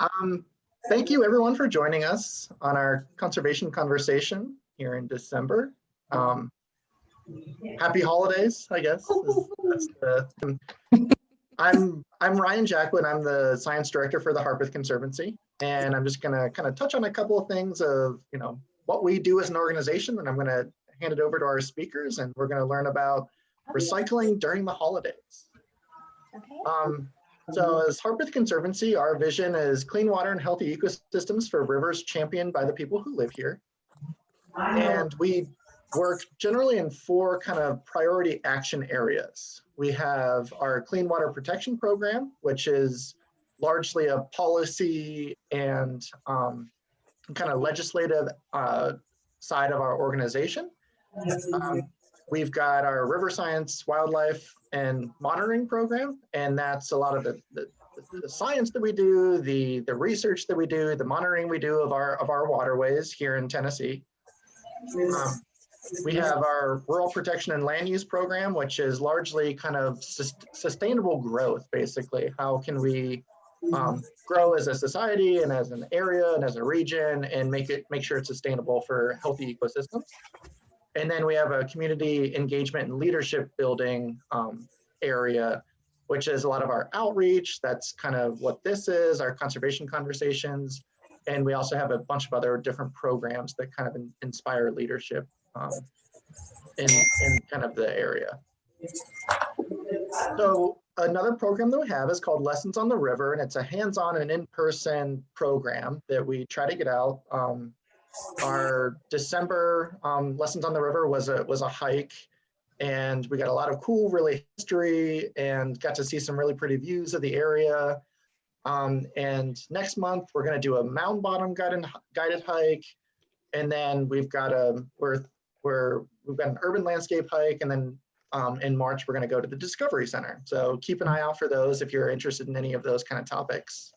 Um, Thank you everyone for joining us on our conservation conversation here in December. Happy holidays, I guess. I'm Ryan Jacqueline. I'm the science director for the Harpeth Conservancy, and I'm just gonna kind of touch on a couple of things of what we do as an organization, and I'm gonna hand it over to our speakers, and we're gonna learn about recycling during the holidays. Okay. So as Harpeth Conservancy, our vision is clean water and healthy ecosystems for rivers championed by the people who live here. And we work generally in four kind of priority action areas. We have our clean water protection program, which is largely a policy and kind of legislative side of our organization. We've got our river science, wildlife, and monitoring program, and that's a lot of the science that we do, the research that we do, the monitoring we do of our waterways here in Tennessee. We have our rural protection and land use program, which is largely kind of sustainable growth, basically. How can we grow as a society and as an area and as a region and make sure it's sustainable for healthy ecosystems. And then we have a community engagement and leadership building area, which is a lot of our outreach. That's kind of what this is, our conservation conversations. And we also have a bunch of other different programs that kind of inspire leadership in kind of the area. So another program that we have is called Lessons on the River, and it's a hands-on and in-person program that we try to get out. Our December Lessons on the River was a hike, and we got a lot of cool, really history, and got to see some really pretty views of the area. And next month we're going to do a mountain bottom guided hike, and then we've got an urban landscape hike, and then in March we're going to go to the Discovery Center. So keep an eye out for those if you're interested in any of those kind of topics.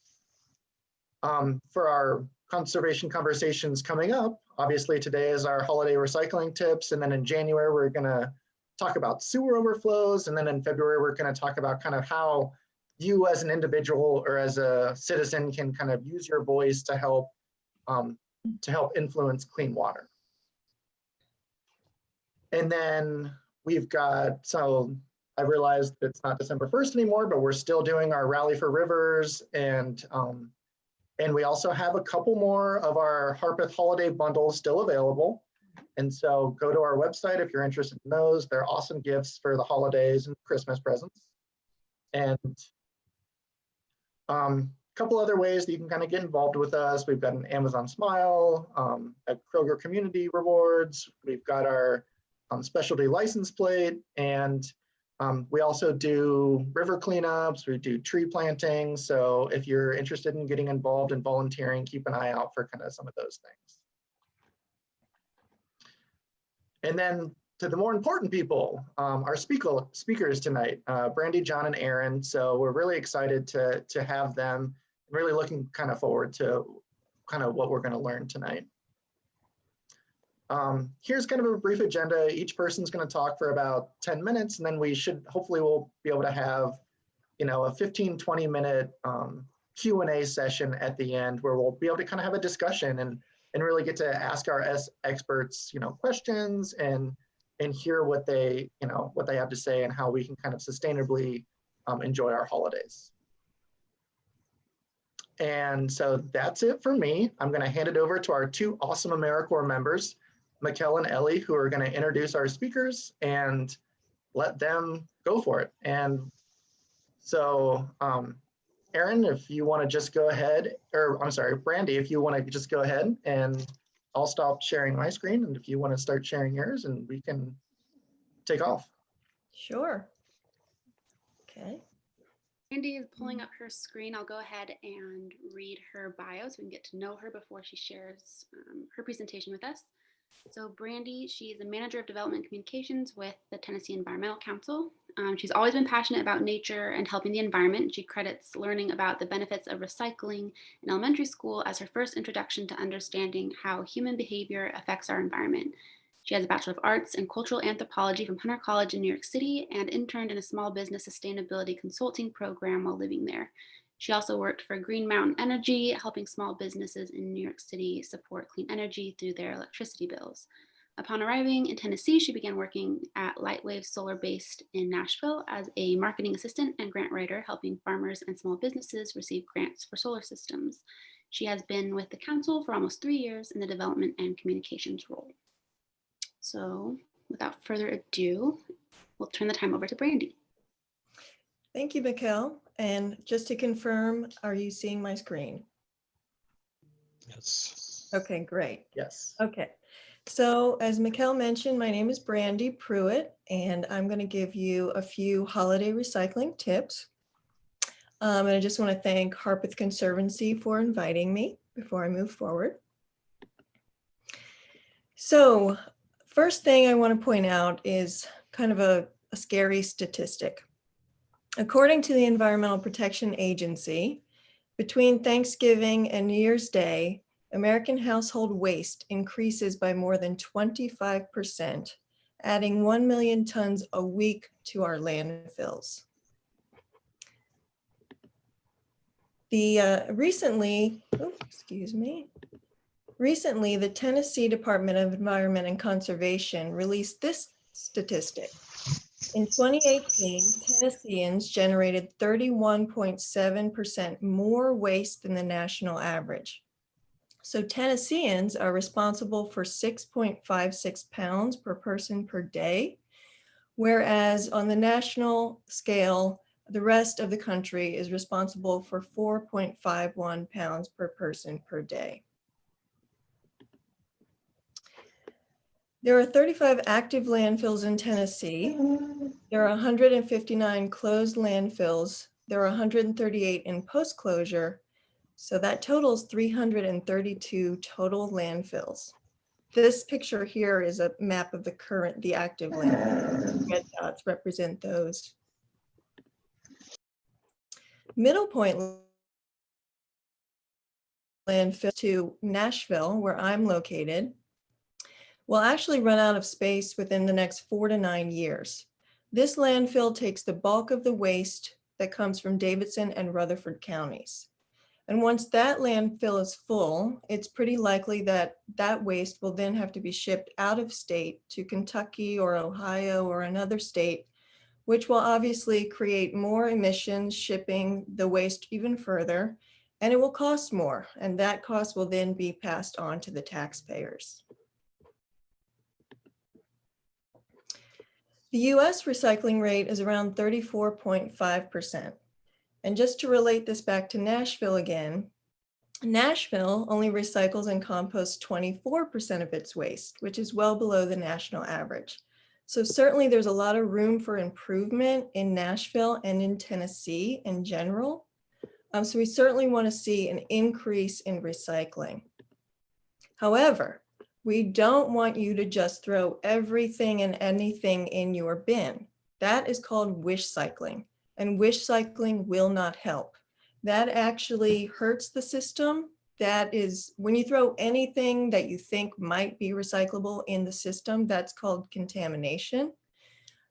For our conservation conversations coming up, obviously today is our holiday recycling tips, and then in January we're going to talk about sewer overflows, and then in February we're going to talk about kind of how you as an individual or as a citizen can kind of use your voice to help influence clean water. And then we've got, so I realized it's not December 1st anymore, but we're still doing our Rally for Rivers, and we also have a couple more of our Harpeth holiday bundles still available. And so go to our website if you're interested in those. They're awesome gifts for the holidays and Christmas presents. And a couple other ways that you can kind of get involved with us. We've got an Amazon Smile, a Kroger Community Rewards. We've got our specialty license plate, and we also do river cleanups, we do tree planting. So if you're interested in getting involved in volunteering, keep an eye out for kind of some of those things. And then to the more important people, our speakers tonight, Brandi, John, and Erin. So we're really excited to have them, really looking kind of forward to kind of what we're going to learn tonight. Here's kind of a brief agenda. Each person's going to talk for about 10 minutes, and then hopefully we'll be able to have, a 15-20 minute Q&A session at the end where we'll be able to kind of have a discussion and really get to ask our experts, questions and hear what they have to say and how we can kind of sustainably enjoy our holidays. And so that's it for me. I'm going to hand it over to our two awesome AmeriCorps members, Mikkel and Ellie, who are going to introduce our speakers and let them go for it. And so, Erin, if you want to just go ahead, or I'm sorry, Brandi, if you want to just go ahead, and I'll stop sharing my screen. And if you want to start sharing yours, and we can take off. Sure. Okay. Brandi is pulling up her screen. I'll go ahead and read her bio so we can get to know her before she shares her presentation with us. So Brandi, she's a manager of development communications with the Tennessee Environmental Council. She's always been passionate about nature and helping the environment. She credits learning about the benefits of recycling in elementary school as her first introduction to understanding how human behavior affects our environment. She has a Bachelor of Arts in Cultural Anthropology from Hunter College in New York City and interned in a small business sustainability consulting program while living there. She also worked for Green Mountain Energy, helping small businesses in New York City support clean energy through their electricity bills. Upon arriving in Tennessee, she began working at Lightwave Solar based in Nashville as a marketing assistant and grant writer, helping farmers and small businesses receive grants for solar systems. She has been with the council for almost 3 years in the development and communications role. So without further ado, we'll turn the time over to Brandi. Thank you, Mikkel. And just to confirm, are you seeing my screen? Yes. Okay, great. Yes. Okay. So as Mikkel mentioned, my name is Brandi Prewitt, and I'm going to give you a few holiday recycling tips. And I just want to thank Harpeth Conservancy for inviting me before I move forward. So first thing I want to point out is kind of a scary statistic. According to the Environmental Protection Agency, between Thanksgiving and New Year's Day, American household waste increases by more than 25%, adding 1 million tons a week to our landfills. Recently, the Tennessee Department of Environment and Conservation released this statistic. In 2018, Tennesseans generated 31.7% more waste than the national average. So Tennesseans are responsible for 6.56 pounds per person per day, whereas on the national scale, the rest of the country is responsible for 4.51 pounds per person per day. There are 35 active landfills in Tennessee. There are 159 closed landfills. There are 138 in post-closure. So that totals 332 total landfills. This picture here is a map of the active landfills. Red dots represent those. Middle Point landfill to Nashville, where I'm located, will actually run out of space within the next 4 to 9 years. This landfill takes the bulk of the waste that comes from Davidson and Rutherford counties. And once that landfill is full, it's pretty likely that that waste will then have to be shipped out of state to Kentucky or Ohio or another state, which will obviously create more emissions shipping the waste even further, and it will cost more, and that cost will then be passed on to the taxpayers. The US recycling rate is around 34.5%. And just to relate this back to Nashville again, Nashville only recycles and composts 24% of its waste, which is well below the national average. So certainly there's a lot of room for improvement in Nashville and in Tennessee in general. So we certainly want to see an increase in recycling. However, we don't want you to just throw everything and anything in your bin. That is called wish cycling, and wish cycling will not help. That actually hurts the system. That is, when you throw anything that you think might be recyclable in the system, that's called contamination.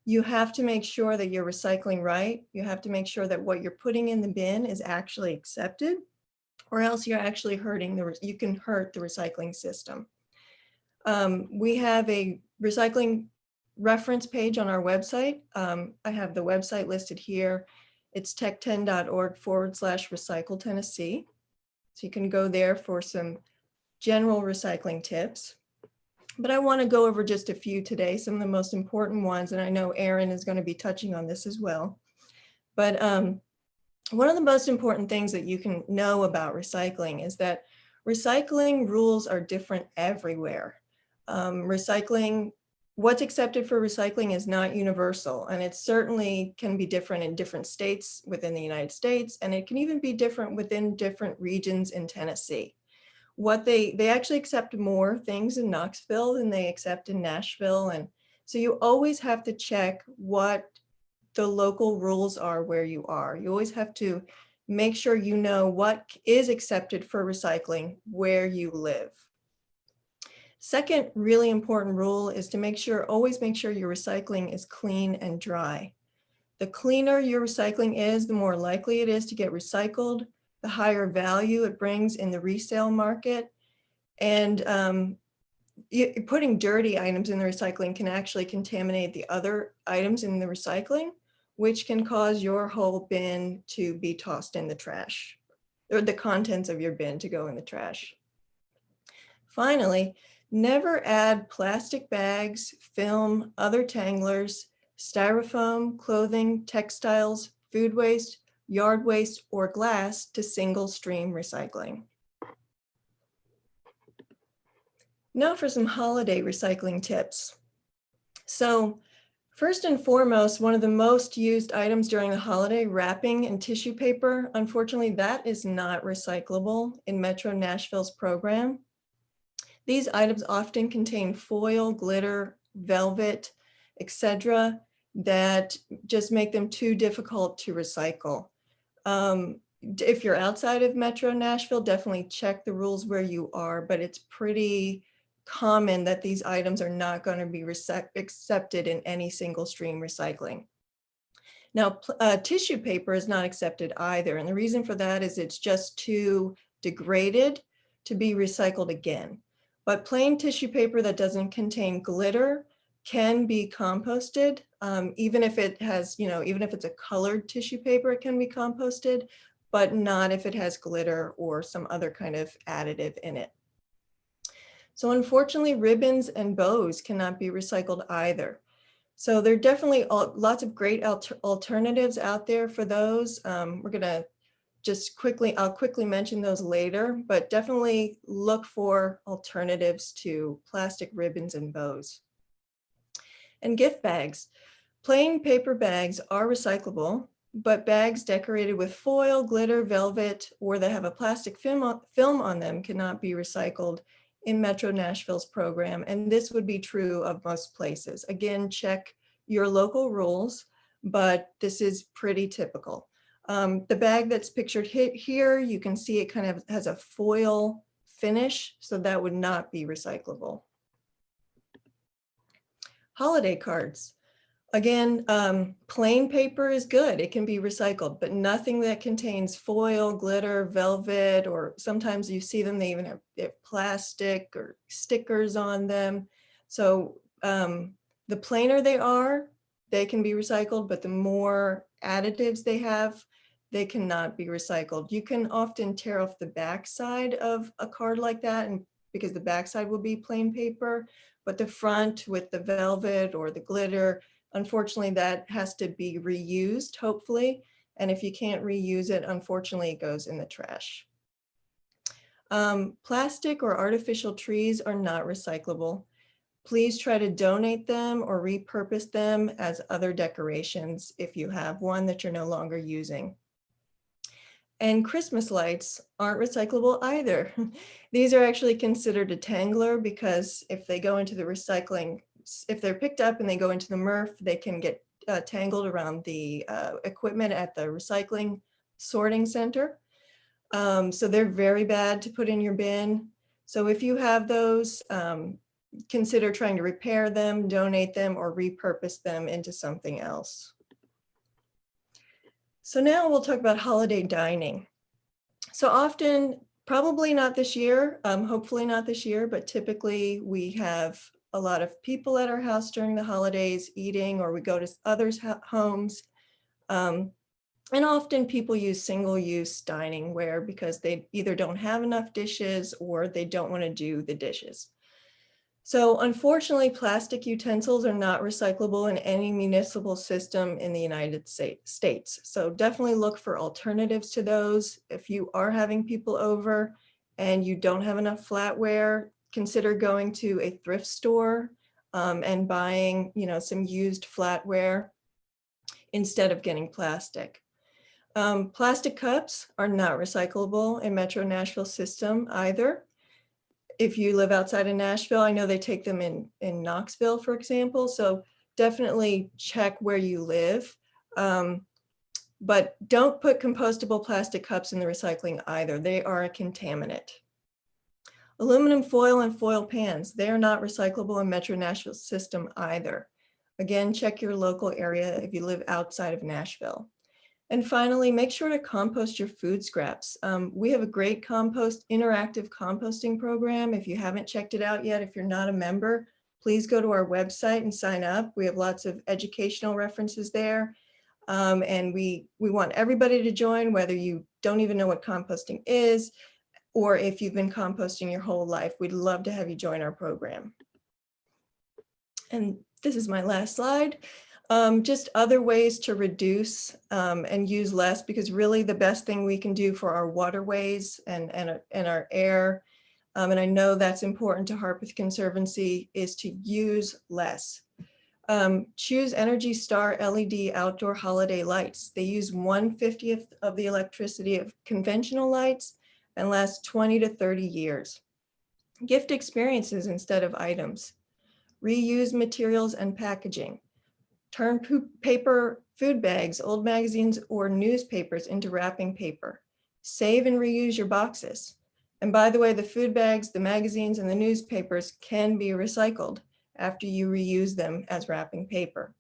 You have to make sure that you're recycling right. You have to make sure that what you're putting in the bin is actually accepted, or else you're actually you can hurt the recycling system. We have a recycling reference page on our website. I have the website listed here. It's tech10.org/recycle Tennessee. So you can go there for some general recycling tips. But I want to go over just a few today, some of the most important ones, and I know Erin is going to be touching on this as well. But one of the most important things that you can know about recycling is that recycling rules are different everywhere. What's accepted for recycling is not universal, and it certainly can be different in different states within the United States, and it can even be different within different regions in Tennessee. They actually accept more things in Knoxville than they accept in Nashville, and so you always have to check what the local rules are where you are. You always have to make sure you know what is accepted for recycling where you live. Second really important rule is to always make sure your recycling is clean and dry. The cleaner your recycling is, the more likely it is to get recycled, the higher value it brings in the resale market. And putting dirty items in the recycling can actually contaminate the other items in the recycling, which can cause your whole bin to be tossed in the trash, or the contents of your bin to go in the trash. Finally, never add plastic bags, film, other tanglers, styrofoam, clothing, textiles, food waste, yard waste, or glass to single stream recycling. Now for some holiday recycling tips. So first and foremost, one of the most used items during the holiday, wrapping and tissue paper. Unfortunately, that is not recyclable in Metro Nashville's program. These items often contain foil, glitter, velvet, etc., that just make them too difficult to recycle. If you're outside of Metro Nashville, definitely check the rules where you are, but it's pretty common that these items are not going to be accepted in any single stream recycling. Now, tissue paper is not accepted either. And the reason for that is it's just too degraded to be recycled again. But plain tissue paper that doesn't contain glitter can be composted. Even if it has, even if it's a colored tissue paper, it can be composted, but not if it has glitter or some other kind of additive in it. So unfortunately, ribbons and bows cannot be recycled either. So there are definitely lots of great alternatives out there for those. We're gonna I'll quickly mention those later, but definitely look for alternatives to plastic ribbons and bows. And gift bags. Plain paper bags are recyclable, but bags decorated with foil, glitter, velvet, or that have a plastic film on them cannot be recycled in Metro Nashville's program. And this would be true of most places. Again, check your local rules, but this is pretty typical. The bag that's pictured here, you can see it kind of has a foil finish, so that would not be recyclable. Holiday cards. Again, plain paper is good. It can be recycled, but nothing that contains foil, glitter, velvet, or sometimes you see them, they even have plastic or stickers on them. So the plainer they are, they can be recycled, but the more additives they have, they cannot be recycled. You can often tear off the backside of a card like that, and because the backside will be plain paper, but the front with the velvet or the glitter, unfortunately, that has to be reused, hopefully. And if you can't reuse it, unfortunately, it goes in the trash. Plastic or artificial trees are not recyclable. Please try to donate them or repurpose them as other decorations if you have one that you're no longer using. And Christmas lights aren't recyclable either. These are actually considered a tangler because if they go into the recycling, if they're picked up and they go into the MRF, they can get tangled around the equipment at the recycling sorting center. So they're very bad to put in your bin. So if you have those, consider trying to repair them, donate them, or repurpose them into something else. So now we'll talk about holiday dining. So often, probably not this year, hopefully not this year, but typically we have a lot of people at our house during the holidays eating, or we go to others' homes. And often people use single-use dining ware because they either don't have enough dishes or they don't want to do the dishes. So unfortunately, plastic utensils are not recyclable in any municipal system in the United States. So definitely look for alternatives to those. If you are having people over and you don't have enough flatware, consider going to a thrift store and buying, some used flatware instead of getting plastic. Plastic cups are not recyclable in Metro Nashville system either. If you live outside of Nashville, I know they take them in Knoxville, for example. So definitely check where you live. But don't put compostable plastic cups in the recycling either. They are a contaminant. Aluminum foil and foil pans, they are not recyclable in Metro Nashville system either. Again, check your local area if you live outside of Nashville. And finally, make sure to compost your food scraps. We have a great interactive composting program. If you haven't checked it out yet, if you're not a member, please go to our website and sign up. We have lots of educational references there. And we want everybody to join, whether you don't even know what composting is, or if you've been composting your whole life. We'd love to have you join our program. And this is my last slide. Just other ways to reduce and use less, because really the best thing we can do for our waterways and our air, and I know that's important to Harpeth Conservancy, is to use less. Choose Energy Star LED outdoor holiday lights. They use 1/50th of the electricity of conventional lights and last 20 to 30 years. Gift experiences instead of items. Reuse materials and packaging. Turn paper food bags, old magazines, or newspapers into wrapping paper. Save and reuse your boxes. And by the way, the food bags, the magazines, and the newspapers can be recycled after you reuse them as wrapping paper.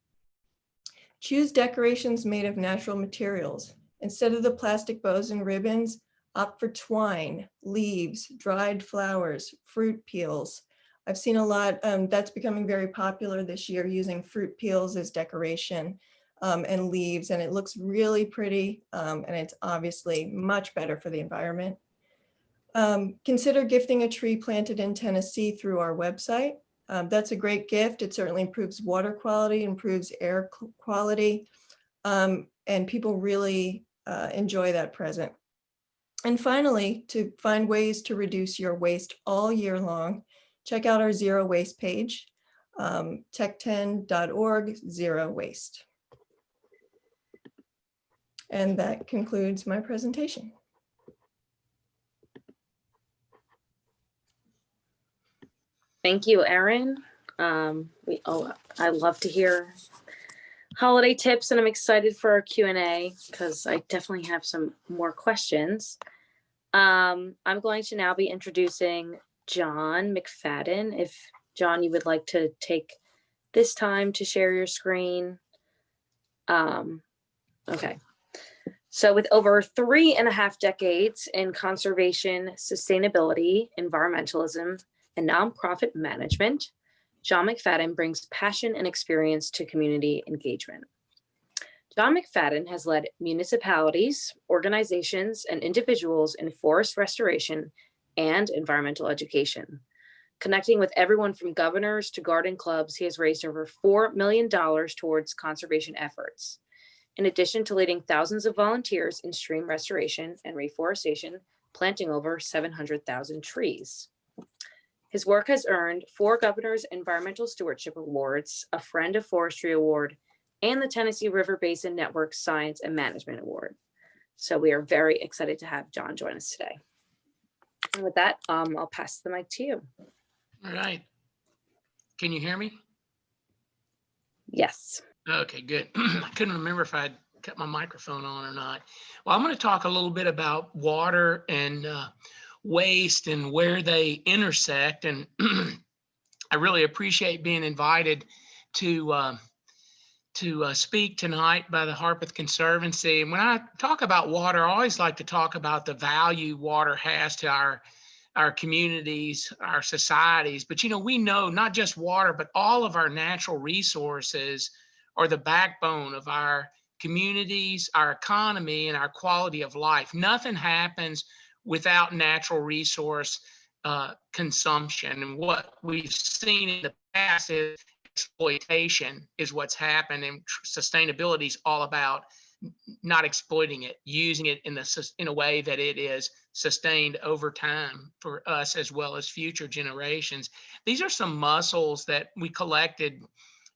Choose decorations made of natural materials. Instead of the plastic bows and ribbons, opt for twine, leaves, dried flowers, fruit peels. I've seen a lot, that's becoming very popular this year, using fruit peels as decoration and leaves, and it looks really pretty, and it's obviously much better for the environment. Consider gifting a tree planted in Tennessee through our website. That's a great gift. It certainly improves water quality, improves air quality, and people really enjoy that present. And finally, to find ways to reduce your waste all year long, check out our Zero Waste page, tech10.org, Zero Waste. And that concludes my presentation. Thank you, Erin. I love to hear holiday tips, and I'm excited for our Q&A because I definitely have some more questions. I'm going to now be introducing John McFadden. If John, you would like to take this time to share your screen. Okay. So with over 3.5 decades in conservation, sustainability, environmentalism, and nonprofit management, John McFadden brings passion and experience to community engagement. John McFadden has led municipalities, organizations, and individuals in forest restoration and environmental education. Connecting with everyone from governors to garden clubs, he has raised over $4 million towards conservation efforts. In addition to leading thousands of volunteers in stream restoration and reforestation, planting over 700,000 trees. His work has earned 4 Governor's Environmental Stewardship Awards, a Friend of Forestry Award, and the Tennessee River Basin Network Science and Management Award. So we are very excited to have John join us today. And with that, I'll pass the mic to you. All right. Can you hear me? Yes. Okay, good. I couldn't remember if I'd cut my microphone on or not. Well, I'm going to talk a little bit about water and waste and where they intersect. And I really appreciate being invited to speak tonight by the Harpeth Conservancy. And when I talk about water, I always like to talk about the value water has to our communities, our societies. But, you know, we know not just water, but all of our natural resources are the backbone of our communities, our economy, and our quality of life. Nothing happens without natural resource consumption. And what we've seen in the past is exploitation is what's happened, and sustainability is all about not exploiting it, using it in a way that it is sustained over time for us as well as future generations. These are some mussels that we collected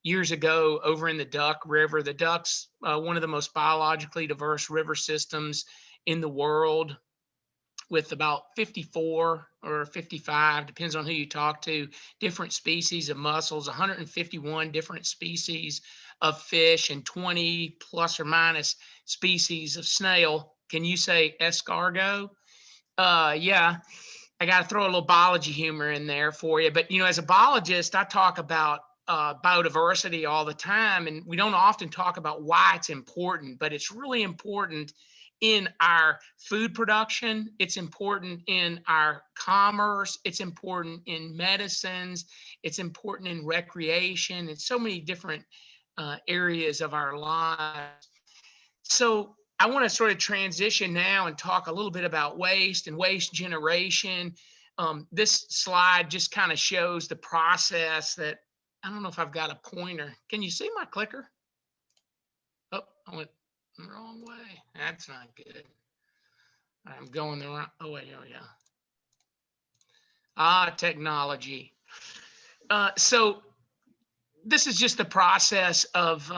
years ago over in the Duck River. The Duck's one of the most biologically diverse river systems in the world, with about 54 or 55, depends on who you talk to, different species of mussels, 151 different species of fish, and 20 plus or minus species of snail. Can you say escargot? Yeah, I got to throw a little biology humor in there for you. But, you know, as a biologist, I talk about biodiversity all the time, and we don't often talk about why it's important, but it's really important in our food production. It's important in our commerce. It's important in medicines. It's important in recreation. It's so many different areas of our lives. So I want to sort of transition now and talk a little bit about waste and waste generation. This slide just kind of shows the process that, I don't know if I've got a pointer. Can you see my clicker? Oh, I went the wrong way. That's not good. I'm going the wrong, oh, wait, here we go. Technology. So this is just the process of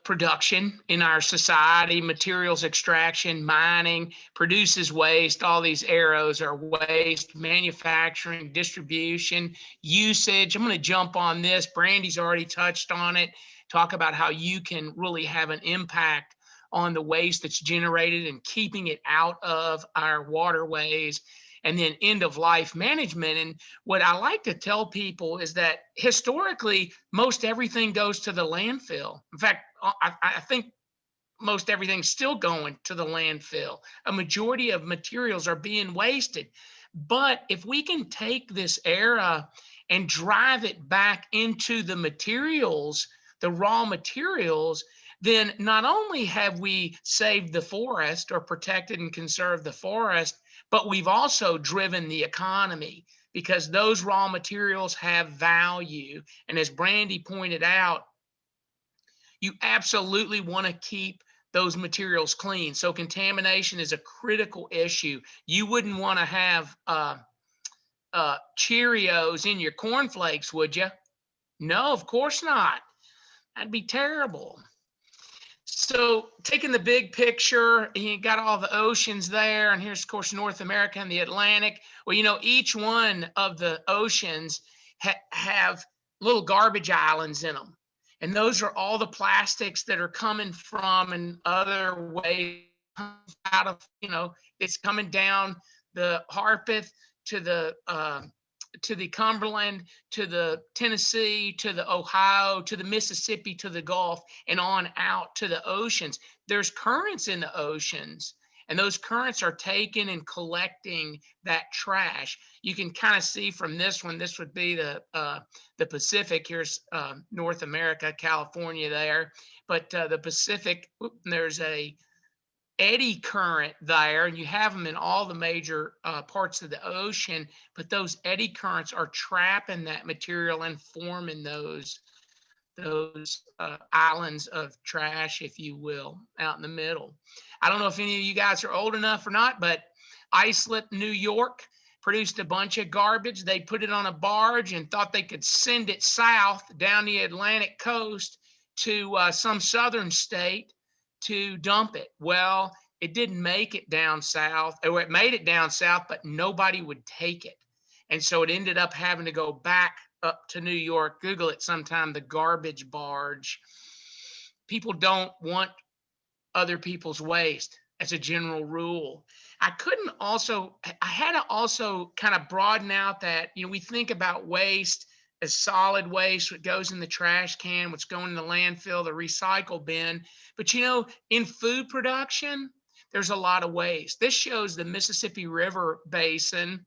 production in our society. Materials extraction, mining, produces waste. All these arrows are waste. Manufacturing, distribution, usage. I'm going to jump on this. Brandi's already touched on it. Talk about how you can really have an impact on the waste that's generated and keeping it out of our waterways. And then end of life management. And what I like to tell people is that historically, most everything goes to the landfill. In fact, I think most everything's still going to the landfill. A majority of materials are being wasted. But if we can take this era and drive it back into the materials, the raw materials, then not only have we saved the forest or protected and conserved the forest, but we've also driven the economy, because those raw materials have value. And as Brandi pointed out, you absolutely want to keep those materials clean. So contamination is a critical issue. You wouldn't want to have Cheerios in your cornflakes, would you? No, of course not. That'd be terrible. So taking the big picture, you got all the oceans there, and here's, of course, North America and the Atlantic. Well, you know, each one of the oceans have little garbage islands in them. And those are all the plastics that are coming from and other ways out of, you know, it's coming down the Harpeth to the Cumberland, to the Tennessee, to the Ohio, to the Mississippi, to the Gulf, and on out to the oceans. There's currents in the oceans, and those currents are taking and collecting that trash. You can kind of see from this one, this would be the Pacific. Here's North America, California there, but the Pacific, there's a eddy current there, and you have them in all the major parts of the ocean, but those eddy currents are trapping that material and forming those islands of trash, if you will, out in the middle. I don't know if any of you guys are old enough or not, but Islip, New York, produced a bunch of garbage. They put it on a barge and thought they could send it south down the Atlantic coast to some southern state to dump it. Well, it didn't make it down south, or it made it down south, but nobody would take it. And so it ended up having to go back up to New York. Google it sometime, the garbage barge. People don't want other people's waste as a general rule. I had to also kind of broaden out that, you know, we think about waste as solid waste, what goes in the trash can, what's going in the landfill, the recycle bin. But, you know, in food production, there's a lot of waste. This shows the Mississippi River Basin,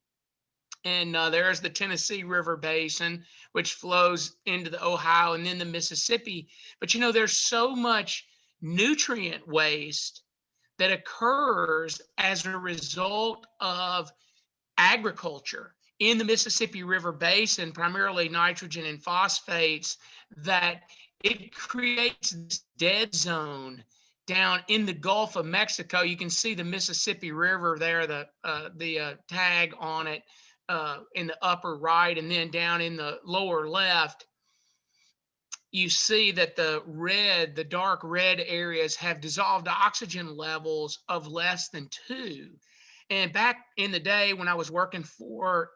and there's the Tennessee River Basin, which flows into the Ohio and then the Mississippi. But, you know, there's so much nutrient waste that occurs as a result of agriculture in the Mississippi River Basin, primarily nitrogen and phosphates, that it creates this dead zone down in the Gulf of Mexico. You can see the Mississippi River there, the tag on it in the upper right, and then down in the lower left, you see that the dark red areas have dissolved oxygen levels of less than 2. And back in the day when I was working for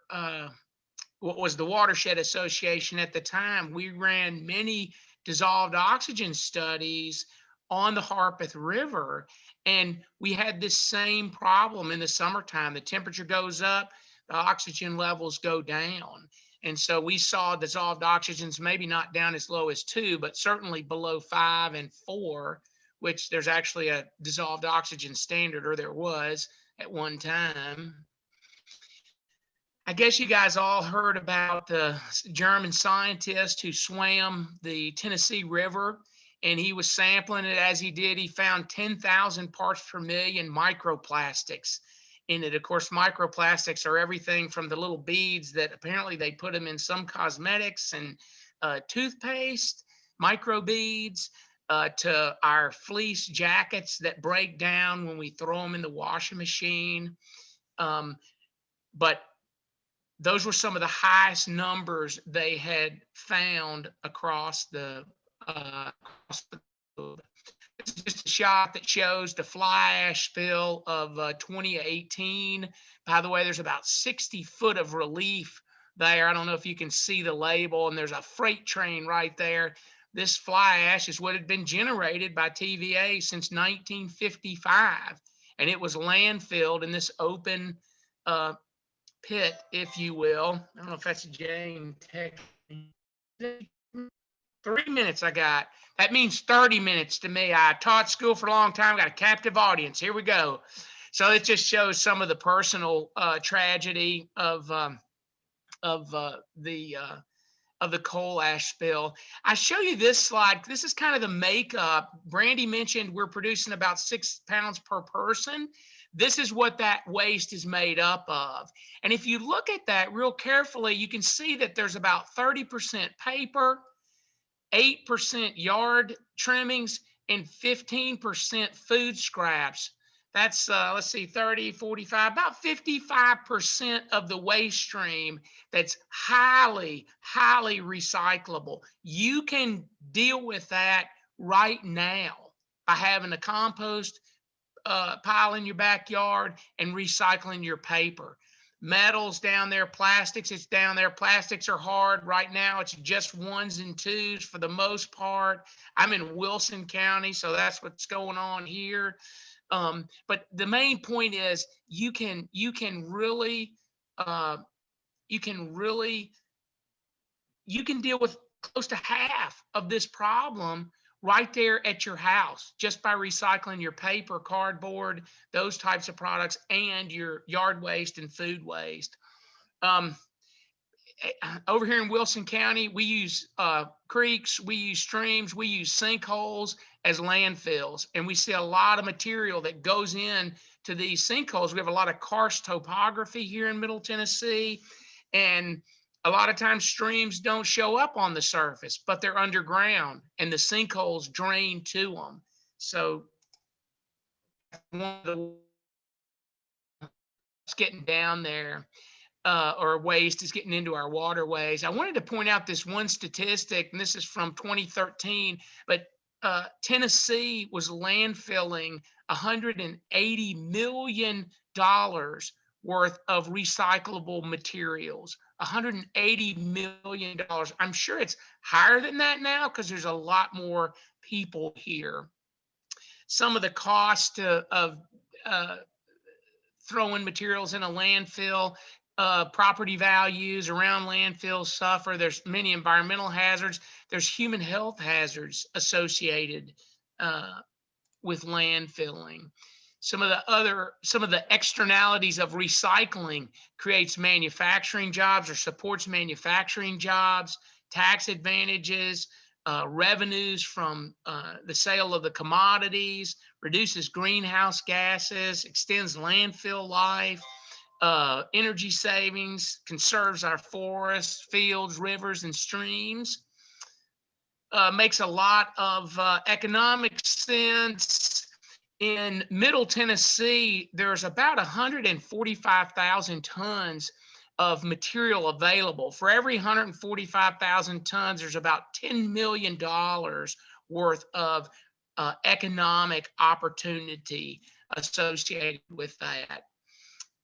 what was the Watershed Association at the time, we ran many dissolved oxygen studies on the Harpeth River. And we had this same problem in the summertime. The temperature goes up, the oxygen levels go down. And so we saw dissolved oxygens maybe not down as low as 2, but certainly below 5 and 4, which there's actually a dissolved oxygen standard, or there was at one time. I guess you guys all heard about the German scientist who swam the Tennessee River, and he was sampling it. As he did, he found 10,000 parts per million microplastics in it. Of course, microplastics are everything from the little beads that apparently they put them in some cosmetics and toothpaste, micro beads, to our fleece jackets that break down when we throw them in the washing machine. But those were some of the highest numbers they had found across the globe. This is just a shot that shows the fly ash spill of 2018. By the way, there's about 60 foot of relief there. I don't know if you can see the label, and there's a freight train right there. This fly ash is what had been generated by TVA since 1955, and it was landfilled in this open pit, if you will. I don't know if that's Jane texting. 3 minutes I got. That means 30 minutes to me. I taught school for a long time, got a captive audience. Here we go. So it just shows some of the personal tragedy of the coal ash spill. I show you this slide. This is kind of the makeup. Brandi mentioned we're producing about 6 pounds per person. This is what that waste is made up of. And if you look at that real carefully, you can see that there's about 30% paper, 8% yard trimmings, and 15% food scraps. That's, let's see, 30, 45, about 55% of the waste stream that's highly, highly recyclable. You can deal with that right now by having a compost pile in your backyard and recycling your paper. Metals down there, plastics, it's down there. Plastics are hard. Right now, it's just 1s and 2s for the most part. I'm in Wilson County, so that's what's going on here. But the main point is you can really deal with close to half of this problem right there at your house just by recycling your paper, cardboard, those types of products, and your yard waste and food waste. Over here in Wilson County, we use creeks, we use streams, we use sinkholes as landfills, and we see a lot of material that goes in to these sinkholes. We have a lot of karst topography here in Middle Tennessee, and a lot of times streams don't show up on the surface, but they're underground, and the sinkholes drain to them. So it's getting down there. Or waste is getting into our waterways. I wanted to point out this one statistic, and this is from 2013, but Tennessee was landfilling $180 million worth of recyclable materials. $180 million. I'm sure it's higher than that now because there's a lot more people here. Some of the cost of throwing materials in a landfill, property values around landfills suffer. There's many environmental hazards. There's human health hazards associated with landfilling. Some of the externalities of recycling creates manufacturing jobs or supports manufacturing jobs, tax advantages, revenues from the sale of the commodities, reduces greenhouse gases, extends landfill life, energy savings, conserves our forests, fields, rivers, and streams, makes a lot of economic sense. In Middle Tennessee, there's about 145,000 tons of material available. For every 145,000 tons, there's about $10 million worth of economic opportunity associated with that.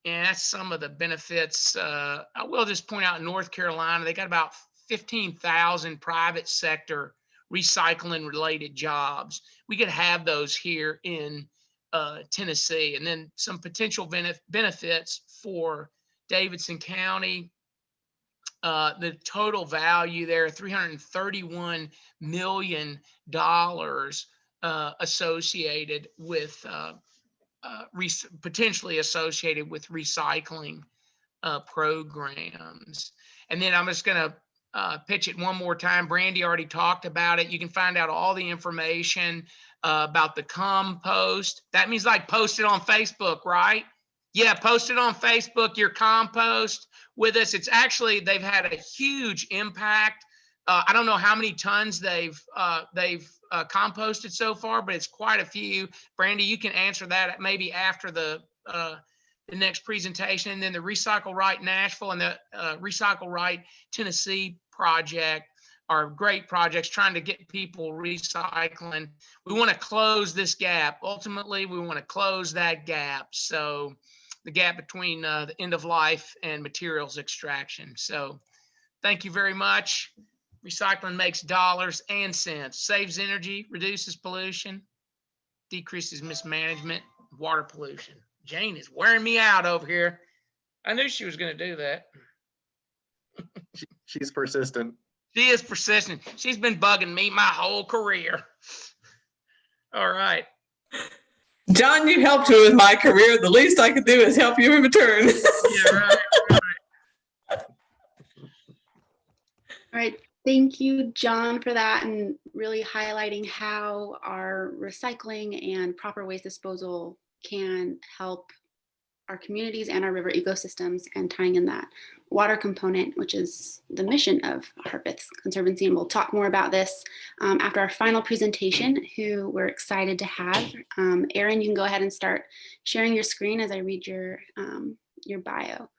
And that's some of the benefits. I will just point out in North Carolina, they got about 15,000 private sector recycling related jobs. We could have those here in Tennessee. And then some potential benefits for Davidson County. the total value there, $331 million associated with potentially associated with recycling programs. And then I'm just going to pitch it one more time. Brandi already talked about it. You can find out all the information about the compost. That means like post it on Facebook, right? Yeah, post it on Facebook, your compost with us. It's actually, they've had a huge impact. I don't know how many tons they've composted so far, but it's quite a few. Brandi, you can answer that maybe after the next presentation. And then the Recycle Right Nashville and the Recycle Right Tennessee project are great projects trying to get people recycling. We want to close this gap. Ultimately, we want to close that gap. So the gap between the end of life and materials extraction. So thank you very much. Recycling makes dollars and cents, saves energy, reduces pollution, decreases mismanagement, water pollution. Jane is wearing me out over here. I knew she was going to do that. She's persistent. She is persistent. She's been bugging me my whole career. All right. John, you helped me with my career. The least I could do is help you in return. Yeah, right. All right. Thank you, John, for that, and really highlighting how our recycling and proper waste disposal can help our communities and our river ecosystems, and tying in that water component, which is the mission of Harpeth Conservancy. And we'll talk more about this after our final presentation, who we're excited to have. Erin, you can go ahead and start sharing your screen as I read your bio.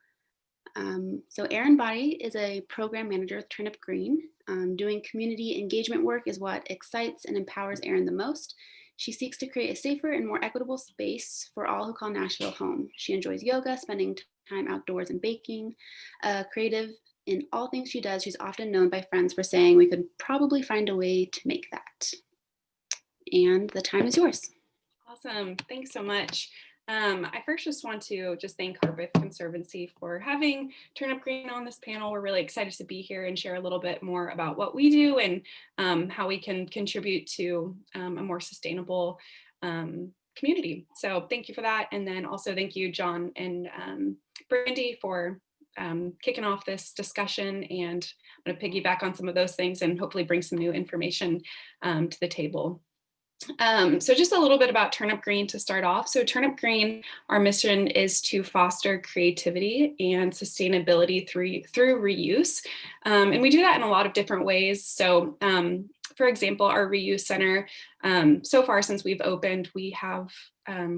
So Erin Boddy is a program manager with Turnip Green. Doing community engagement work is what excites and empowers Erin the most. She seeks to create a safer and more equitable space for all who call Nashville home. She enjoys yoga, spending time outdoors and baking. Creative in all things she does, she's often known by friends for saying, "We could probably find a way to make that." And the time is yours. Awesome. Thanks so much. I first just want to thank Harpeth Conservancy for having Turnip Green on this panel. We're really excited to be here and share a little bit more about what we do and how we can contribute to a more sustainable community. So thank you for that. And then also thank you, John and Brandi, for kicking off this discussion. And I'm going to piggyback on some of those things and hopefully bring some new information to the table. So just a little bit about Turnip Green to start off. So Turnip Green, our mission is to foster creativity and sustainability through reuse. And we do that in a lot of different ways. So for example, our reuse center, so far since we've opened, we have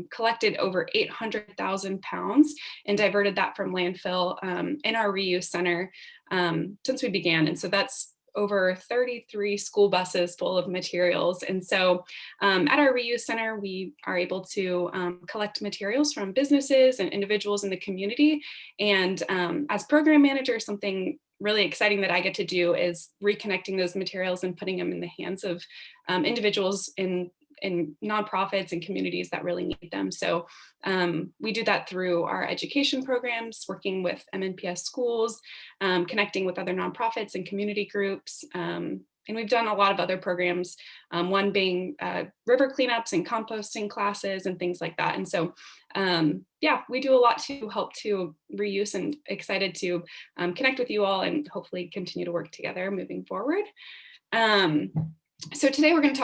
collected over 800,000 pounds and diverted that from landfill in our reuse center since we began. And so that's over 33 school buses full of materials. And so at our reuse center, we are able to collect materials from businesses and individuals in the community. And as program manager, something really exciting that I get to do is reconnecting those materials and putting them in the hands of individuals in nonprofits and communities that really need them. So we do that through our education programs, working with MNPS schools, connecting with other nonprofits and community groups. And we've done a lot of other programs, one being river cleanups and composting classes and things like that. And so, yeah, we do a lot to help to reuse, and excited to connect with you all and hopefully continue to work together moving forward. So today I'm going to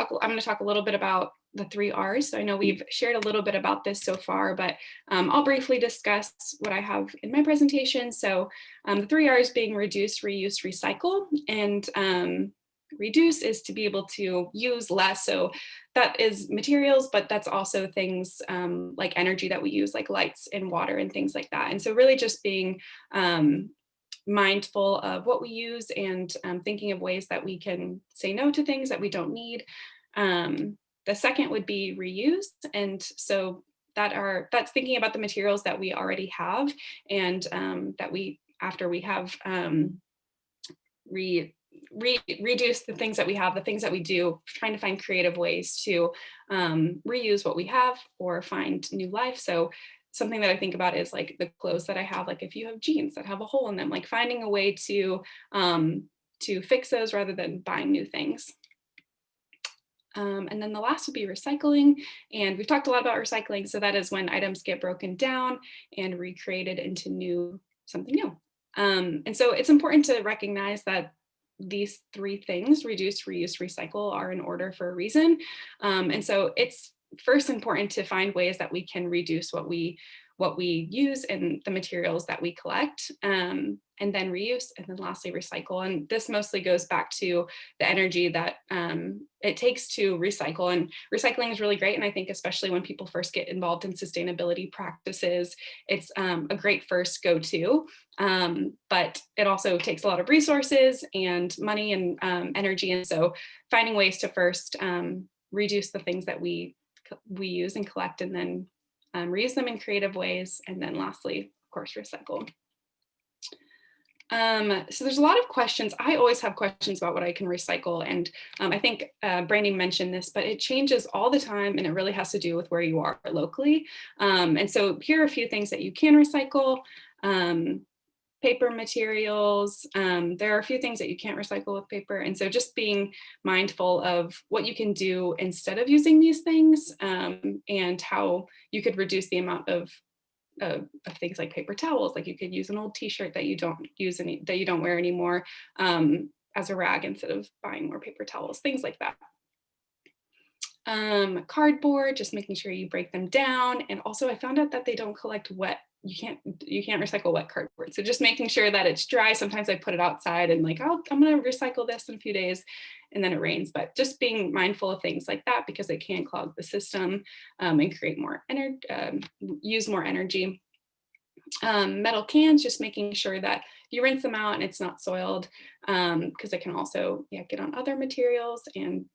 talk a little bit about the 3 R's. So I know we've shared a little bit about this so far, but I'll briefly discuss what I have in my presentation. So the 3 R's being reduce, reuse, recycle. And reduce is to be able to use less. So that is materials, but that's also things like energy that we use, like lights and water and things like that. And so really just being mindful of what we use and thinking of ways that we can say no to things that we don't need. The second would be reuse. And so that's thinking about the materials that we already have, and that we, after we have reduce the things that we have, the things that we do, trying to find creative ways to reuse what we have or find new life. So something that I think about is like the clothes that I have, like if you have jeans that have a hole in them, like finding a way to fix those rather than buying new things. And then the last would be recycling. And we've talked a lot about recycling. So that is when items get broken down and recreated into something new. And so it's important to recognize that these three things, reduce, reuse, recycle, are in order for a reason. And so it's first important to find ways that we can reduce what we use and the materials that we collect, and then reuse, and then lastly recycle. And this mostly goes back to the energy that it takes to recycle. And recycling is really great. And I think especially when people first get involved in sustainability practices, it's a great first go-to. But it also takes a lot of resources and money and energy. And so finding ways to first reduce the things that we use and collect, and then reuse them in creative ways, and then lastly, of course, recycle. So there's a lot of questions. I always have questions about what I can recycle, and I think Brandi mentioned this, but it changes all the time, and it really has to do with where you are locally. And so here are a few things that you can recycle. Paper materials. There are a few things that you can't recycle with paper. And so just being mindful of what you can do instead of using these things, and how you could reduce the amount of things like paper towels. Like you could use an old t-shirt that you don't use that you don't wear anymore as a rag instead of buying more paper towels, things like that. Cardboard, just making sure you break them down. And also I found out that they don't collect wet. You can't recycle wet cardboard. So just making sure that it's dry. Sometimes I put it outside and like, oh, I'm going to recycle this in a few days, and then it rains. But just being mindful of things like that, because it can clog the system and create more energy, use more energy. Metal cans, just making sure that you rinse them out and it's not soiled, because it can also get on other materials, and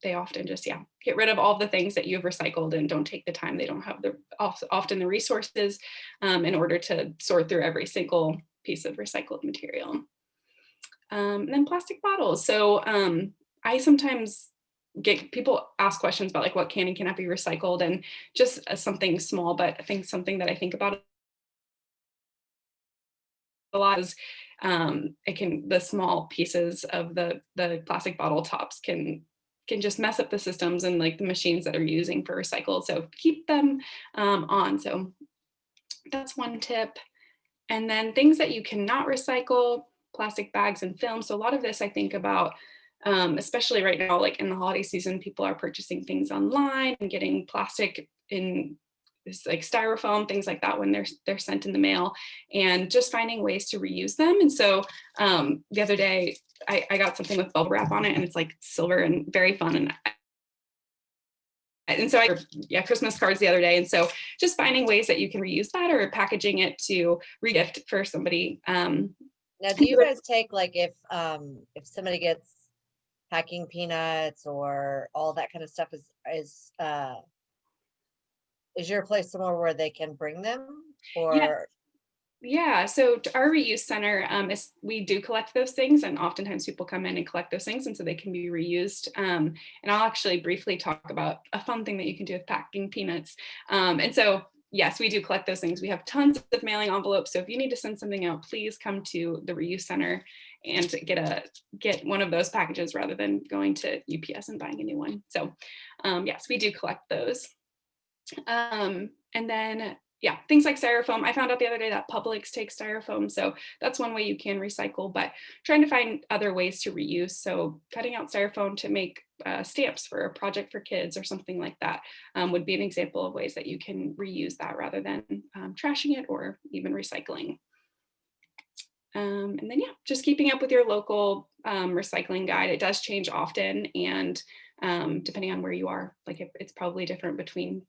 they often just get rid of all the things that you've recycled and don't take the time. They don't have often the resources in order to sort through every single piece of recycled material. And then plastic bottles. So I sometimes get people ask questions about like what can and cannot be recycled, and just something small, but I think something that I think about a lot is the small pieces of the plastic bottle tops can just mess up the systems and like the machines that are using for recycled. So keep them on. So that's one tip. And then things that you cannot recycle, plastic bags and film. So a lot of this I think about, especially right now, like in the holiday season, people are purchasing things online and getting plastic in like styrofoam, things like that when they're sent in the mail, and just finding ways to reuse them. And so the other day I got something with bubble wrap on it, and it's like silver and very fun. And so Christmas cards the other day. And so just finding ways that you can reuse that, or packaging it to regift for somebody. Now, do you guys take like if somebody gets packing peanuts or all that kind of stuff, is your place somewhere where they can bring them, or? Yeah, so our reuse center, we do collect those things, and oftentimes people come in and collect those things, and so they can be reused. And I'll actually briefly talk about a fun thing that you can do with packing peanuts. And so yes, we do collect those things. We have tons of mailing envelopes, so if you need to send something out, please come to the reuse center and get one of those packages rather than going to UPS and buying a new one. So yes, we do collect those. And then things like styrofoam. I found out the other day that Publix takes styrofoam, so that's one way you can recycle, but trying to find other ways to reuse. So cutting out styrofoam to make stamps for a project for kids or something like that would be an example of ways that you can reuse that rather than trashing it or even recycling. And then just keeping up with your local recycling guide. It does change often, and depending on where you are, like it's probably different between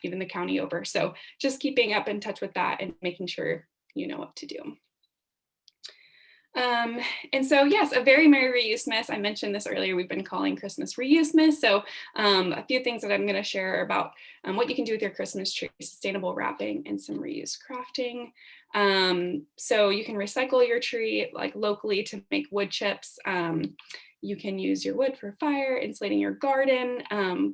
even the county over. So just keeping up in touch with that and making sure you know what to do. And so yes, a very Merry Reuse-Miss. I mentioned this earlier, we've been calling Christmas Reuse-Miss. So a few things that I'm going to share about what you can do with your Christmas tree: sustainable wrapping and some reuse crafting. So you can recycle your tree like locally to make wood chips. you can use your wood for fire, insulating your garden,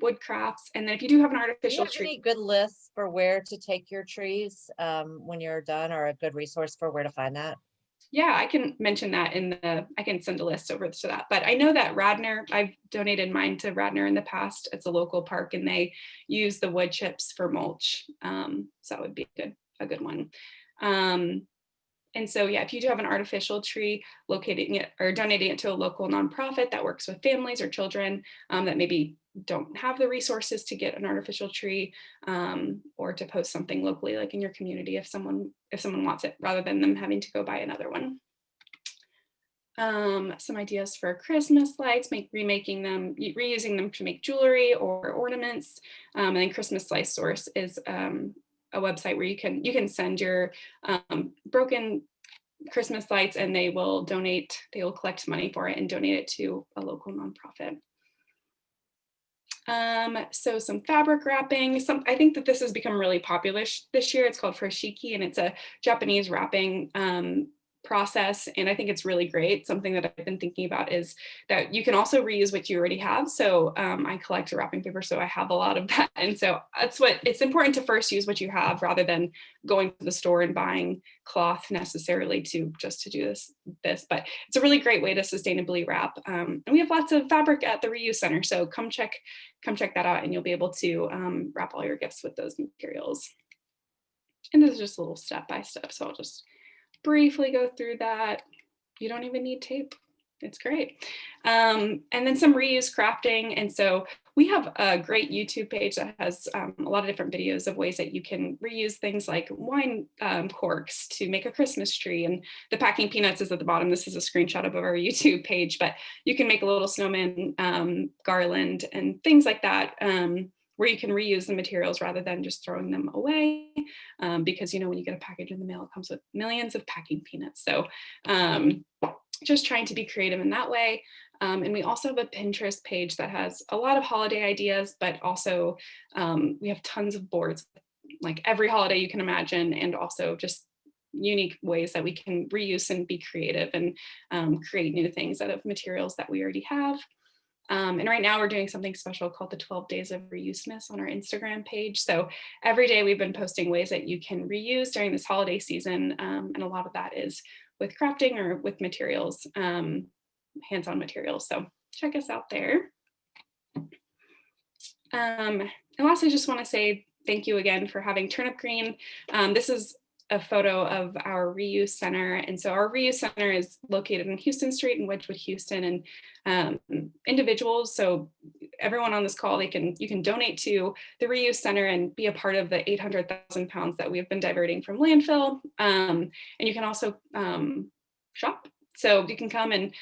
wood crafts. And then if you do have an Do you artificial have tree, any good lists for where to take your trees when you're done, or a good resource for where to find that? yeah, I can mention that I can send a list over to that. But I know that Radnor, I've donated mine to Radnor in the past. It's a local park and they use the wood chips for mulch. So that would be a good one. And so, yeah, if you do have an artificial tree, locating it or donating it to a local nonprofit that works with families or children that maybe don't have the resources to get an artificial tree, or to post something locally, like in your community, if someone wants it, rather than them having to go buy another one. Some ideas for Christmas lights, reusing them to make jewelry or ornaments. And then Christmas Light Source is a website where you can send your broken Christmas lights and they will collect money for it and donate it to a local nonprofit. So some fabric wrapping. I think that this has become really popular this year. It's called furoshiki and it's a Japanese wrapping process. And I think it's really great. Something that I've been thinking about is that you can also reuse what you already have. So I collect wrapping paper, so I have a lot of that. And so it's important to first use what you have rather than going to the store and buying cloth necessarily to do this. But it's a really great way to sustainably wrap. And we have lots of fabric at the Reuse Center. So come check that out and you'll be able to wrap all your gifts with those materials. And this is just a little step by step. So I'll just briefly go through that. You don't even need tape. It's great. And then some reuse crafting. And so we have a great YouTube page that has a lot of different videos of ways that you can reuse things like wine corks to make a Christmas tree. And the packing peanuts is at the bottom. This is a screenshot of our YouTube page, but you can make a little snowman garland and things like that. Where you can reuse the materials rather than just throwing them away, because when you get a package in the mail, it comes with millions of packing peanuts. So just trying to be creative in that way. And we also have a Pinterest page that has a lot of holiday ideas, but also we have tons of boards, like every holiday you can imagine, and also just unique ways that we can reuse and be creative and create new things out of materials that we already have. And right now we're doing something special called the 12 Days of Reuseness on our Instagram page. So every day we've been posting ways that you can reuse during this holiday season. And a lot of that is with crafting or with materials, hands-on materials. So check us out there. And lastly, I just want to say thank you again for having Turnip Green. This is a photo of our reuse center. And so our reuse center is located in Houston Street in Wedgwood, Houston, and individuals. So everyone on this call, you can donate to the reuse center and be a part of the 800,000 pounds that we've been diverting from landfill. And you can also shop. So you can come and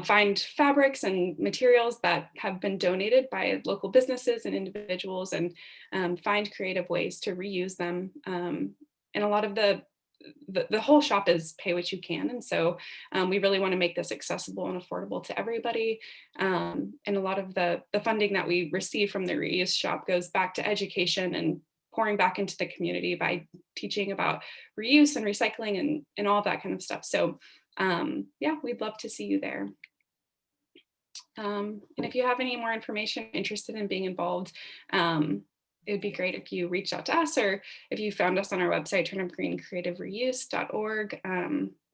find fabrics and materials that have been donated by local businesses and individuals and find creative ways to reuse them. And a lot of the whole shop is pay what you can. And so we really want to make this accessible and affordable to everybody. And a lot of the funding that we receive from the reuse shop goes back to education and pouring back into the community by teaching about reuse and recycling and all that kind of stuff. So yeah, we'd love to see you there. And if you have any more information, interested in being involved, it would be great if you reached out to us, or if you found us on our website, turnipgreencreativereuse.org.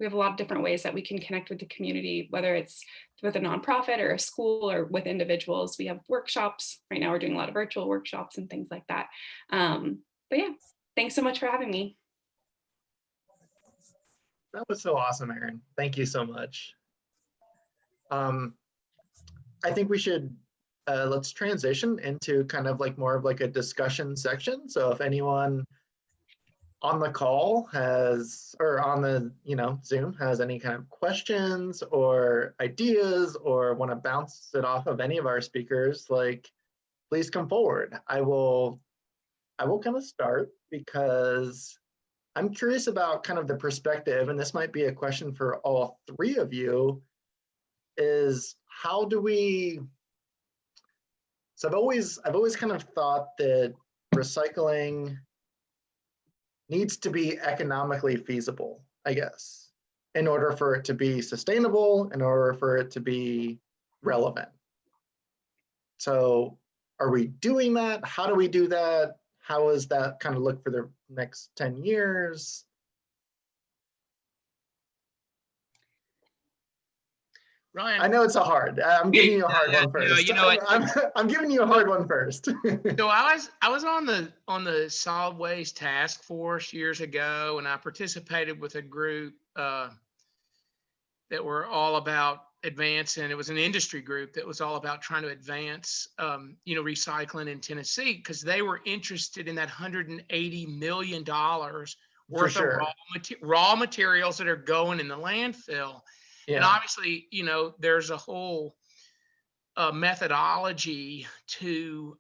We have a lot of different ways that we can connect with the community, whether it's with a nonprofit or a school or with individuals. We have workshops. Right now we're doing a lot of virtual workshops and things like that. But yeah, thanks so much for having me. That was so awesome, Erin. Thank you so much. I think we should let's transition into kind of like more of like a discussion section. So if anyone on the call has, or on the Zoom has any kind of questions or ideas or want to bounce it off of any of our speakers, like please come forward. I will kind of start because I'm curious about kind of the perspective, and this might be a question for all three of you, is how do we, so I've always kind of thought that recycling needs to be economically feasible, I guess, in order for it to be sustainable, in order for it to be relevant. So are we doing that? How do we do that? How does that kind of look for the next 10 years? Ryan, I know it's a hard. I'm giving you a hard one no, first. you know what? I'm giving you a hard one first. So I was on the solid waste task force years ago, and I participated with a group that were all about advancing. It was an industry group that was all about trying to advance, recycling in Tennessee, because they were interested in that $180 million worth sure. of raw materials that are going in the landfill. And Yeah. obviously, there's a whole methodology to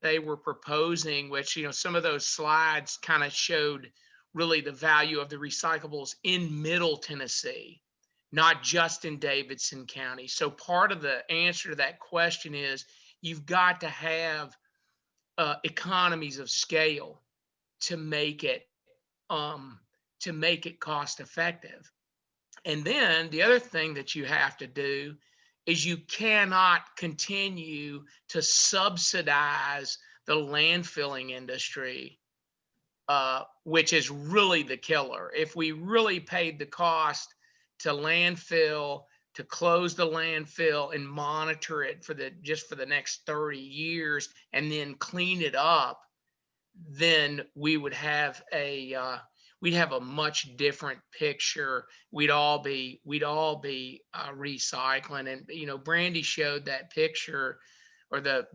they were proposing, which, some of those slides kind of showed really the value of the recyclables in Middle Tennessee, not just in Davidson County. So part of the answer to that question is you've got to have economies of scale to make it cost effective. And then the other thing that you have to do is you cannot continue to subsidize the landfilling industry, which is really the killer. If we really paid the cost to landfill, to close the landfill and monitor it for the next 30 years and then clean it up, then we would have we'd have a much different picture. We'd all be recycling. And Brandi showed that picture, or the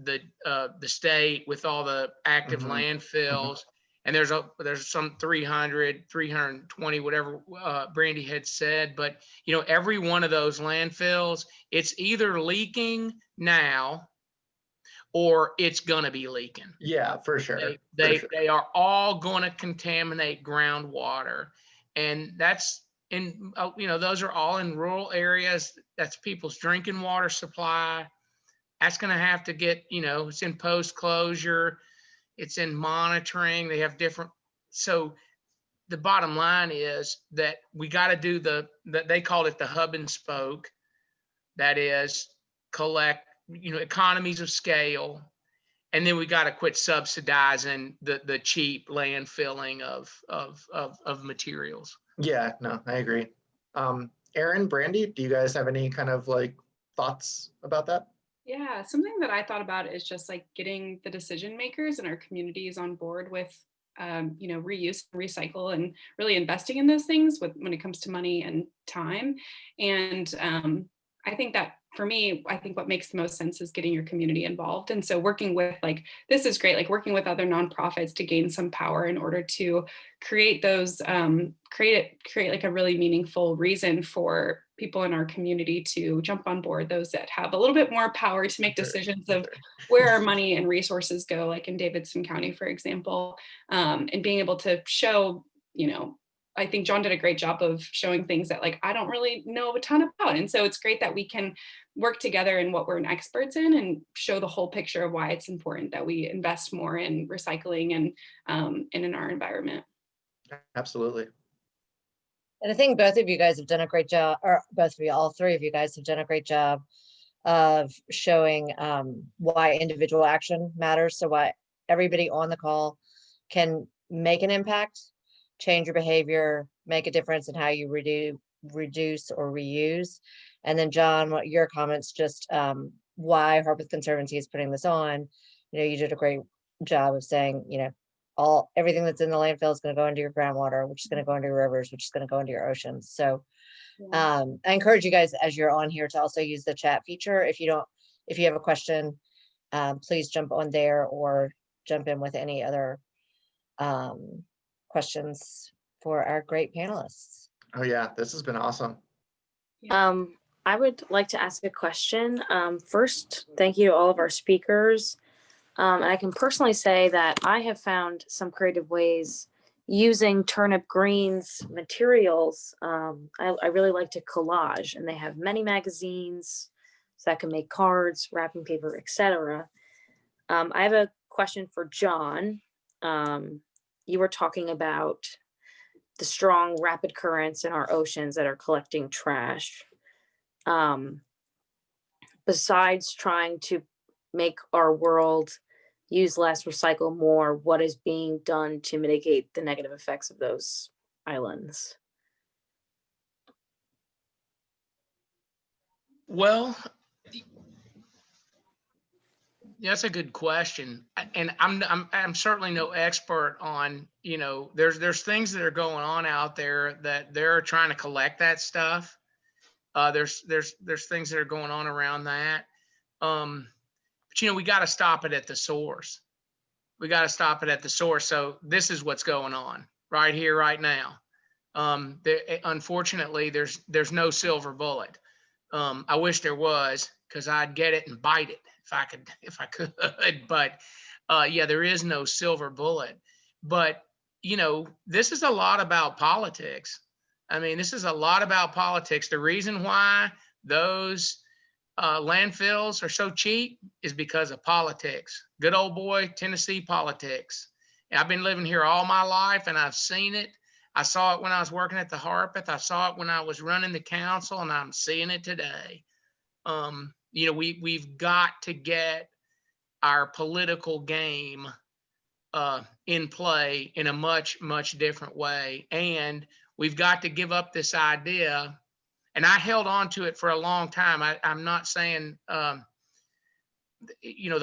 state with all the active landfills. And there's some 300, 320, whatever Brandi had said. But every one of those landfills, it's either leaking now or it's going to be leaking. Yeah, for sure. They are all going to contaminate groundwater. And that's those are all in rural areas. That's people's drinking water supply. That's going to have to get, it's in post-closure. It's in monitoring. They have different. So the bottom line is that we got to do they called it the hub and spoke. That is collect, economies of scale. And then we got to quit subsidizing the cheap landfilling of materials. Yeah, no, I agree. Erin, Brandi, do you guys have any kind of thoughts about that? Yeah, something that I thought about is just getting the decision makers in our communities on board with, reuse, recycle, and really investing in those things when it comes to money and time. And I think that for me, I think what makes the most sense is getting your community involved. And so working with this is great, working with other nonprofits to gain some power in order to create those, create a really meaningful reason for people in our community to jump on board, those that have a little bit more power to make decisions of where our money and resources go, like in Davidson County, for example, and being able to show, I think John did a great job of showing things that I don't really know a ton about. And so it's great that we can work together in what we're experts in and show the whole picture of why it's important that we invest more in recycling and in our environment. Absolutely. And I think both of you guys have done a great job, or both of you, all three of you guys have done a great job of showing why individual action matters. So why everybody on the call can make an impact, change your behavior, make a difference in how you reduce or reuse. And then John, what your comments, just why Harpeth Conservancy is putting this on, you did a great job of saying, everything that's in the landfill is going to go into your groundwater, which is going to go into your rivers, which is going to go into your oceans. So I encourage you guys, as you're on here, to also use the chat feature. If you have a question, please jump on there or jump in with any other questions for our great panelists. Oh yeah, this has been awesome. I would like to ask a question. First, thank you to all of our speakers. And I can personally say that I have found some creative ways using Turnip Green's materials. I really like to collage, and they have many magazines, so I can make cards, wrapping paper, etc. I have a question for John. You were talking about the strong rapid currents in our oceans that are collecting trash. besides trying to make our world use less, recycle more, what is being done to mitigate the negative effects of those islands? Well, that's a good question, and I'm certainly no expert on, there's things that are going on out there that they're trying to collect that stuff. There's things that are going on around that. But we got to stop it at the source. We got to stop it at the source. So this is what's going on right here, right now. Unfortunately, there's no silver bullet. I wish there was, because I'd get it and bite it if I could. But yeah, there is no silver bullet. But this is a lot about politics. I mean, this is a lot about politics. The reason why those landfills are so cheap is because of politics. Good old boy Tennessee politics. I've been living here all my life, and I've seen it. I saw it when I was working at the Harpeth. I saw it when I was running the council, and I'm seeing it today. We've got to get our political game in play in a much, much different way. And we've got to give up this idea. And I held on to it for a long time. I'm not saying, the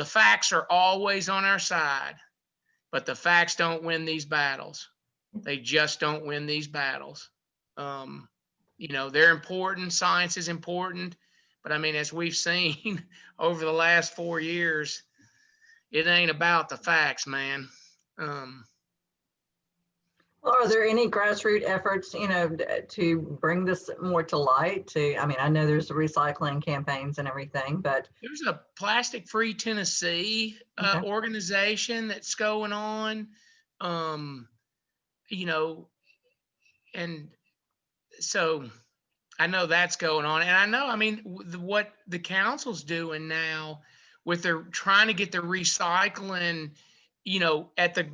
facts are always on our side, but the facts don't win these battles. They just don't win these battles. They're important. Science is important. But I mean, as we've seen over the last 4 years, it ain't about the facts, man. Well, are there any grassroots efforts, to bring this more to light? I know there's the recycling campaigns and everything, but there's a Plastic Free Tennessee organization that's going on, and so I know that's going on. And I know, what the council's doing now with their trying to get the recycling, at the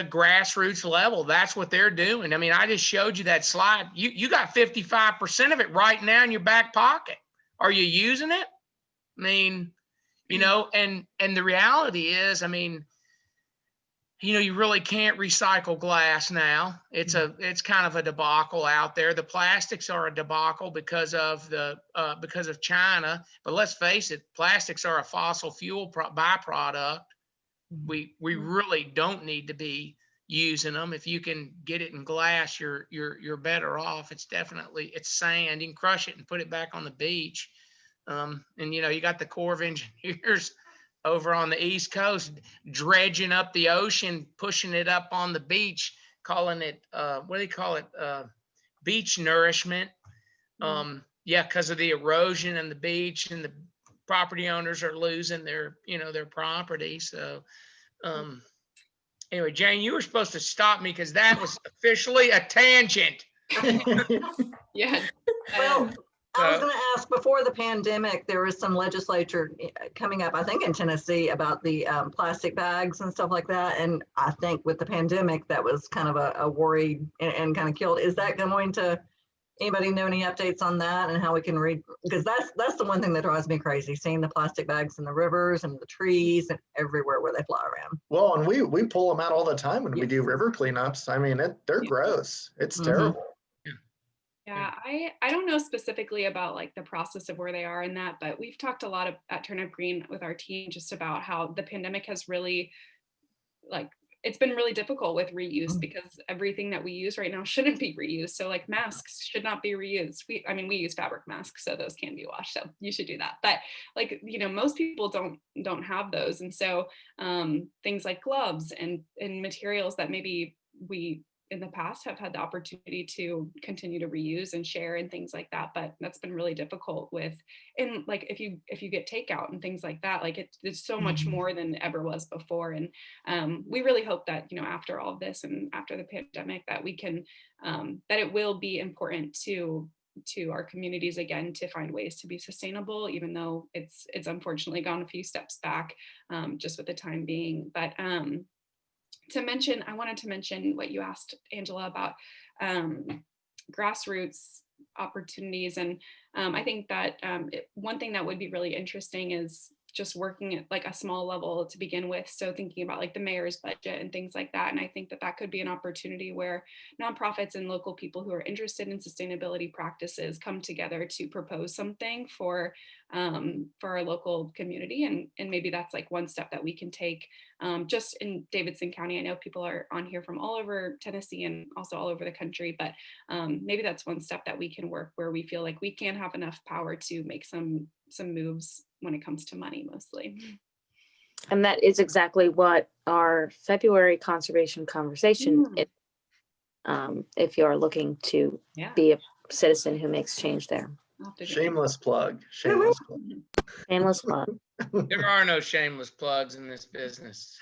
grassroots level, that's what they're doing. I just showed you that slide. You got 55% of it right now in your back pocket. Are you using it? And the reality is, you really can't recycle glass now. It's kind of a debacle out there. The plastics are a debacle because of China. But let's face it, plastics are a fossil fuel byproduct. We really don't need to be using them. If you can get it in glass, you're better off. It's sand. You can crush it and put it back on the beach. And you got the Corps of Engineers over on the East Coast dredging up the ocean, pushing it up on the beach, calling it what do they call it? Beach nourishment. Because of the erosion and the beach, and the property owners are losing their property. So anyway, Jane, you were supposed to stop me because that was officially a tangent. Yeah. Well, I was going to ask, before the pandemic, there was some legislature coming up, I think in Tennessee, about the plastic bags and stuff like that. And I think with the pandemic, that was kind of a worry and kind of killed. Is that going to, anybody know any updates on that and how we can read? Because that's the one thing that drives me crazy, seeing the plastic bags in the rivers and the trees and everywhere where they fly around. Well, and we pull them out all the time when we do river cleanups. They're gross. It's terrible. Yeah, I don't know specifically about like the process of where they are in that, but we've talked a lot at Turnip Green with our team just about how the pandemic has really, it's been really difficult with reuse, because everything that we use right now shouldn't be reused. So like masks should not be reused. We use fabric masks, so those can be washed. So you should do that. But most people don't have those. And so things like gloves and materials that maybe we in the past have had the opportunity to continue to reuse and share and things like that, but that's been really difficult with, and like if you get takeout and things like that, it's so much more than ever was before. And we really hope that after all of this and after the pandemic, that we can that it will be important to our communities again to find ways to be sustainable, even though it's unfortunately gone a few steps back just with the time being. But I wanted to mention what you asked, Angela, about grassroots opportunities. And I think that one thing that would be really interesting is just working at like a small level to begin with. So thinking about like the mayor's budget and things like that. And I think that that could be an opportunity where nonprofits and local people who are interested in sustainability practices come together to propose something for our local community. And maybe that's like one step that we can take just in Davidson County. I know people are on here from all over Tennessee and also all over the country, but maybe that's one step that we can work where we feel like we can have enough power to make some moves when it comes to money mostly. And that is exactly what our February conservation conversation is. If you're looking to be a citizen who makes change there. Shameless plug. Shameless plug. Shameless plug. There are no shameless plugs in this business.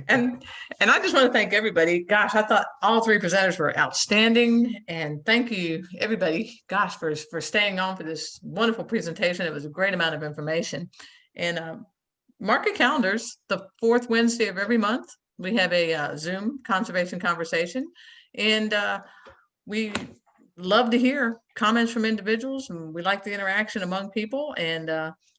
And I just want to thank everybody. Gosh, I thought all three presenters were outstanding. And thank you, everybody, gosh, for staying on for this wonderful presentation. It was a great amount of information. And mark your calendars, the fourth Wednesday of every month, we have a Zoom conservation conversation. And we love to hear comments from individuals, and we like the interaction among people. And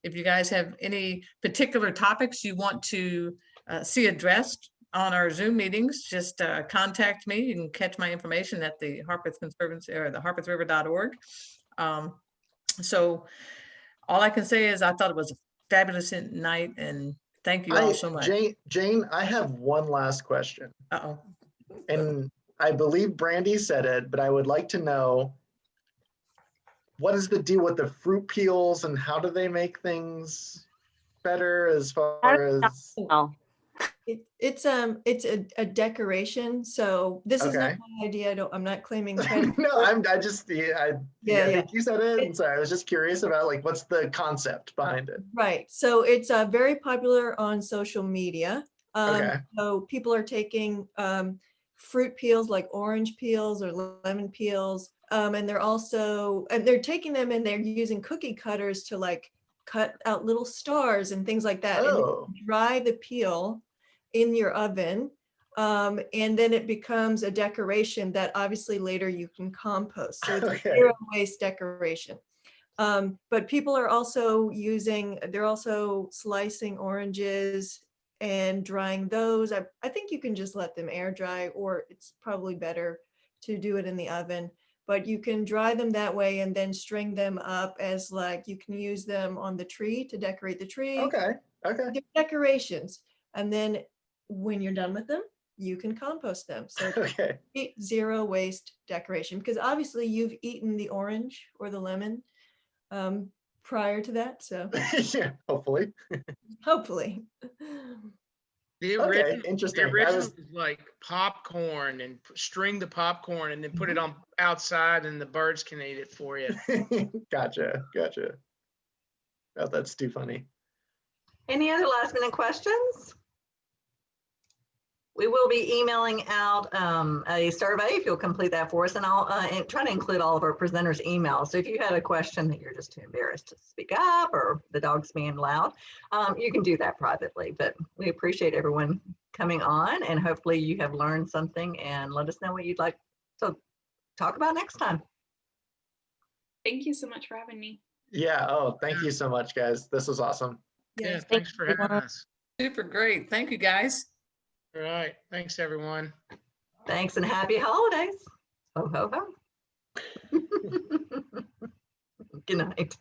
if you guys have any particular topics you want to see addressed on our Zoom meetings, just contact me. You can catch my information at the Harpeth Conservancy or the harpethriver.org. So all I can say is I thought it was a fabulous night, and thank you all so much. Jane, I have one last question. Uh-oh. And I believe Brandi said it, but I would like to know, what is the deal with the fruit peels and how do they make things better as far as? It's a decoration. So this is not my idea. I'm not claiming credit. No, I think you said it. And so I was just curious about like, what's the concept behind it? Right. So it's very popular on social media. So people are taking fruit peels like orange peels or lemon peels. And they're taking them and they're using cookie cutters to like cut out little stars and things like that. Oh. And dry the peel in your oven. And then it becomes a decoration that obviously later you can compost. So it's a zero waste decoration. But people are also they're also slicing oranges and drying those. I think you can just let them air dry, or it's probably better to do it in the oven. But you can dry them that way and then string them up as like, you can use them on the tree to decorate the tree. Okay. They're decorations. And then when you're done with them, you can compost them. So it's zero waste decoration, because obviously you've eaten the orange or the lemon prior to that. So yeah, hopefully. Hopefully. The original, interesting. The original was like popcorn, and string the popcorn and then put it on outside and the birds can eat it for you. Gotcha. Oh, that's too funny. Any other last minute questions? We will be emailing out a survey if you'll complete that for us, and I'll try to include all of our presenters' emails. So if you had a question that you're just too embarrassed to speak up, or the dog's being loud, you can do that privately. But we appreciate everyone coming on, and hopefully you have learned something, and let us know what you'd like to talk about next time. Thank you so much for having me. Yeah. Oh, thank you so much, guys. This was awesome. Yeah, thanks for having us. Super great. Thank you, guys. All right. Thanks, everyone. Thanks, and happy holidays. Ho, ho, ho. Good night.